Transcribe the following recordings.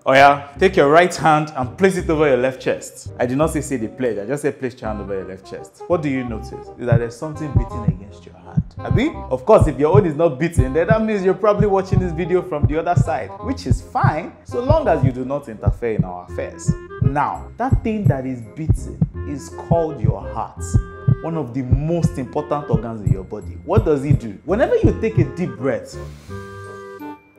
Oh yeah, take your right hand and place it over your left chest. I did not say the pledge, I just said place your hand over your left chest. What do you notice? Is that there's something beating against your hand. Abi? Of course, if your own is not beating, then that means you're probably watching this video from the other side, which is fine, so long as you do not interfere in our affairs. Now, that thing that is beating is called your heart. One of the most important organs in your body. What does it do? Whenever you take a deep breath,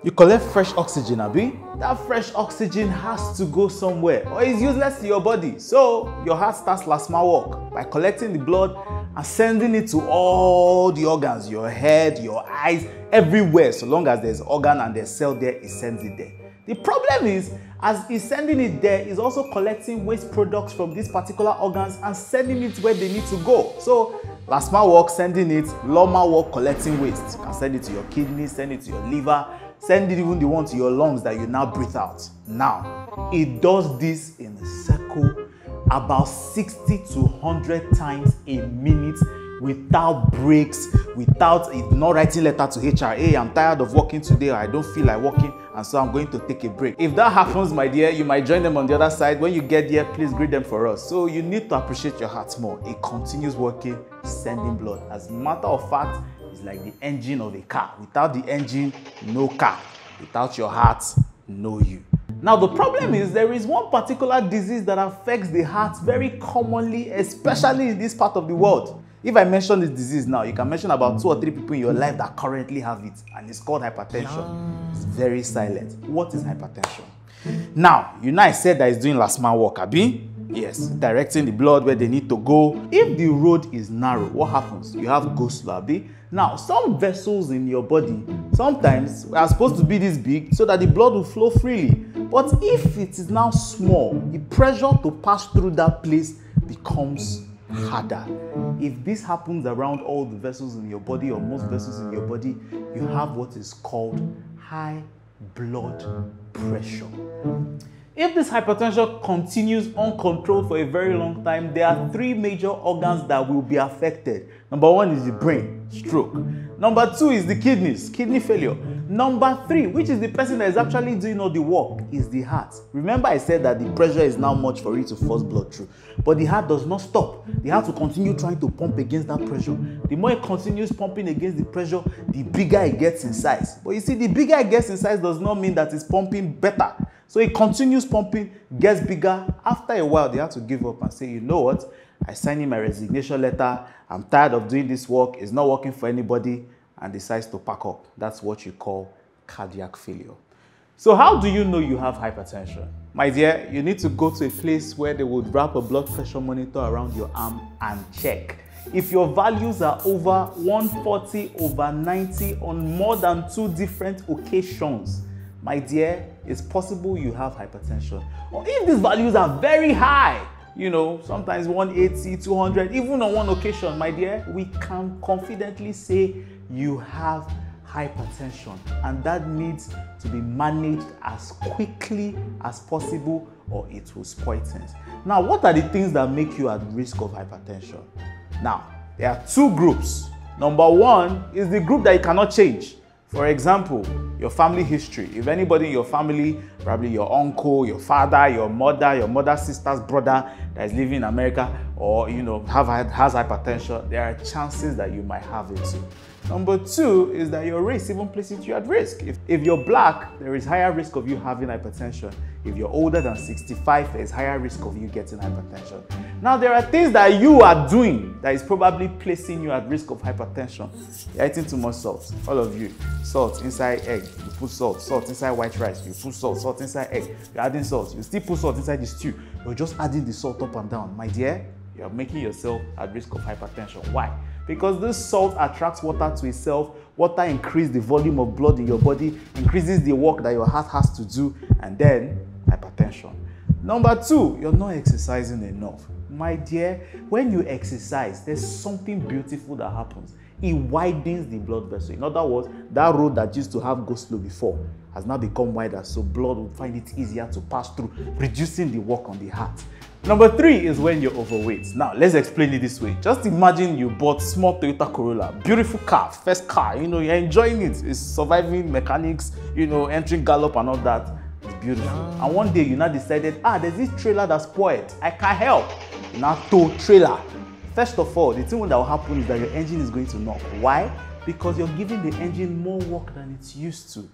you collect fresh oxygen, Abi. That fresh oxygen has to go somewhere or it's useless to your body. So your heart starts last mile work by collecting the blood and sending it to all the organs, your head, your eyes, everywhere. So long as there's organ and there's cell there, it sends it there. The problem is, as it's sending it there, it's also collecting waste products from these particular organs and sending it where they need to go. So last mile work, sending it, long mile work, collecting waste. You can send it to your kidneys, send it to your liver, send it even the one to your lungs that you now breathe out. Now, it does this in a circle about 60 to 100 times a minute without breaks, without it not writing letter to HR. Hey, I'm tired of working today, or I don't feel like working, and so I'm going to take a break. If that happens, my dear, you might join them on the other side. When you get there, please greet them for us. So you need to appreciate your heart more. It continues working, sending blood. As a matter of fact, it's like the engine of a car. Without the engine, no car. Without your heart, no you. Now, the problem is there is one particular disease that affects the heart very commonly, especially in this part of the world. If I mention this disease now, you can mention about 2 or 3 people in your life that currently have it, and it's called hypertension. It's very silent. What is hypertension? Now, you know I said that it's doing last mile work, Abi? Yes, directing the blood where they need to go. If the road is narrow, what happens? You have go slow, Abi? Now, some vessels in your body sometimes are supposed to be this big so that the blood will flow freely. But if it is now small, the pressure to pass through that place becomes harder. If this happens around all the vessels in your body or most vessels in your body, you have what is called high blood pressure. If this hypertension continues uncontrolled for a very long time, there are 3 major organs that will be affected. Number 1 is the brain, stroke. Number 2 is the kidneys, kidney failure. Number 3, which is the person that is actually doing all the work, is the heart. Remember I said that the pressure is now much for it to force blood through. But the heart does not stop. The heart will continue trying to pump against that pressure. The more it continues pumping against the pressure, the bigger it gets in size. But you see, the bigger it gets in size does not mean that it's pumping better. So it continues pumping, gets bigger. After a while, they have to give up and say, you know what? I signed in my resignation letter. I'm tired of doing this work. It's not working for anybody, and decides to pack up. That's what you call cardiac failure. So how do you know you have hypertension? My dear, you need to go to a place where they would wrap a blood pressure monitor around your arm and check. If your values are over 140/90 on more than 2 different occasions, my dear, it's possible you have hypertension. Or if these values are very high, you know, sometimes 180, 200, even on one occasion, my dear, we can confidently say you have hypertension, and that needs to be managed as quickly as possible or it will spoil things. Now, what are the things that make you at risk of hypertension? Now, there are 2 groups. Number 1 is the group that you cannot change. For example, your family history. If anybody in your family, probably your uncle, your father, your mother's sister's brother that is living in America, or you know, has hypertension, there are chances that you might have it too. Number 2 is that your race even places you at risk. If you're black, there is higher risk of you having hypertension. If you're older than 65, there is higher risk of you getting hypertension. Now, there are things that you are doing that is probably placing you at risk of hypertension. You're eating too much salt, all of you. Salt inside egg, you put salt. Salt inside white rice, you put salt. Salt inside egg, you're adding salt. You still put salt inside the stew. You're just adding the salt up and down. My dear, you're making yourself at risk of hypertension. Why? Because this salt attracts water to itself. Water increases the volume of blood in your body, increases the work that your heart has to do, and then hypertension. Number 2, you're not exercising enough. My dear, when you exercise, there's something beautiful that happens. It widens the blood vessel. In other words, that road that used to have go slow before has now become wider, so blood will find it easier to pass through, reducing the work on the heart. Number 3 is when you're overweight. Now, let's explain it this way. Just imagine you bought small Toyota Corolla, beautiful car, first car, you know, you're enjoying it. It's surviving mechanics, you know, entering gallop and all that. It's beautiful. And one day you now decided, there's this trailer that's spoiled. I can't help. You now tow trailer. First of all, the thing that will happen is that your engine is going to knock. Why? Because you're giving the engine more work than it's used to.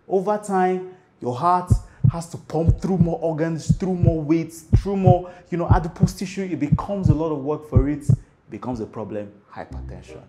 Over time, your heart has to pump through more organs, through more weights, through more, adipose tissue. It becomes a lot of work for it. It becomes a problem, hypertension.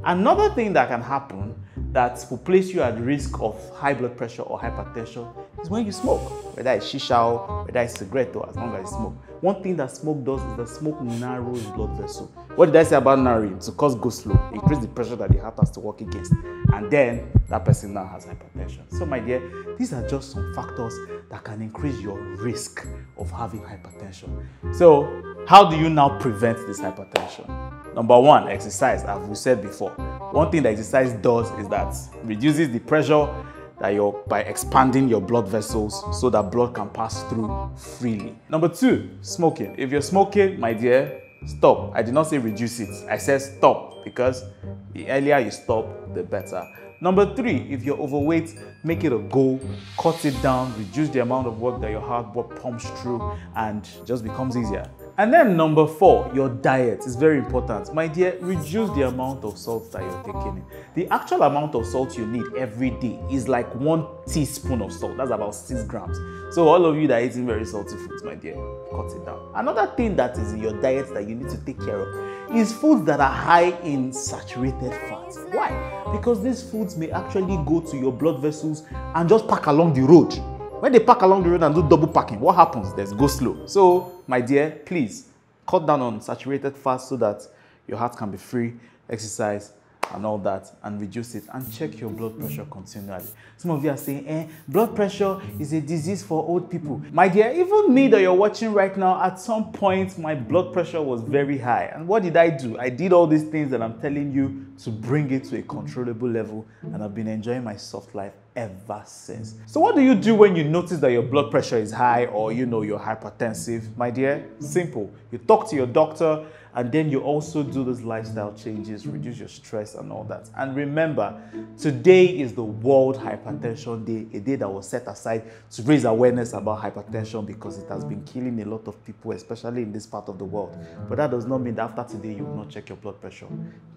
Another thing that can happen that will place you at risk of high blood pressure or hypertension is when you smoke, whether it's shisha or whether it's cigarette, or as long as you smoke. One thing that smoke does is that smoke narrows blood vessel. What did I say about narrowing? To cause go slow, increase the pressure that the heart has to work against, and then that person now has hypertension. So my dear, these are just some factors that can increase your risk of having hypertension. So how do you now prevent this hypertension? Number one, exercise, as we said before. One thing that exercise does is that reduces the pressure by expanding your blood vessels so that blood can pass through freely. Number two, smoking. If you're smoking, my dear, stop. I did not say reduce it. I said stop, because the earlier you stop, the better. Number three, if you're overweight, make it a goal, cut it down, reduce the amount of work that your heart pumps through, and just becomes easier. And then number four, your diet is very important. My dear, reduce the amount of salt that you're taking in. The actual amount of salt you need every day is like 1 teaspoon of salt. That's about 6 grams. So all of you that are eating very salty foods, my dear, cut it down. Another thing that is in your diet that you need to take care of is foods that are high in saturated fats. Why? Because these foods may actually go to your blood vessels and just pack along the road. When they pack along the road and do double packing, what happens? There's go slow. So, my dear, please cut down on saturated fats so that your heart can be free, exercise, and all that, and reduce it, and check your blood pressure continually. Some of you are saying, blood pressure is a disease for old people. My dear, even me that you're watching right now, at some point, my blood pressure was very high. And what did I do? I did all these things that I'm telling you to bring it to a controllable level, and I've been enjoying my soft life ever since. So what do you do when you notice that your blood pressure is high, or you're hypertensive? My dear, simple. You talk to your doctor, and then you also do those lifestyle changes, reduce your stress and all that. And remember, today is the World Hypertension Day, a day that was set aside to raise awareness about hypertension, because it has been killing a lot of people, especially in this part of the world. But that does not mean that after today you will not check your blood pressure.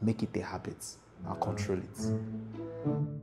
Make it a habit and control it.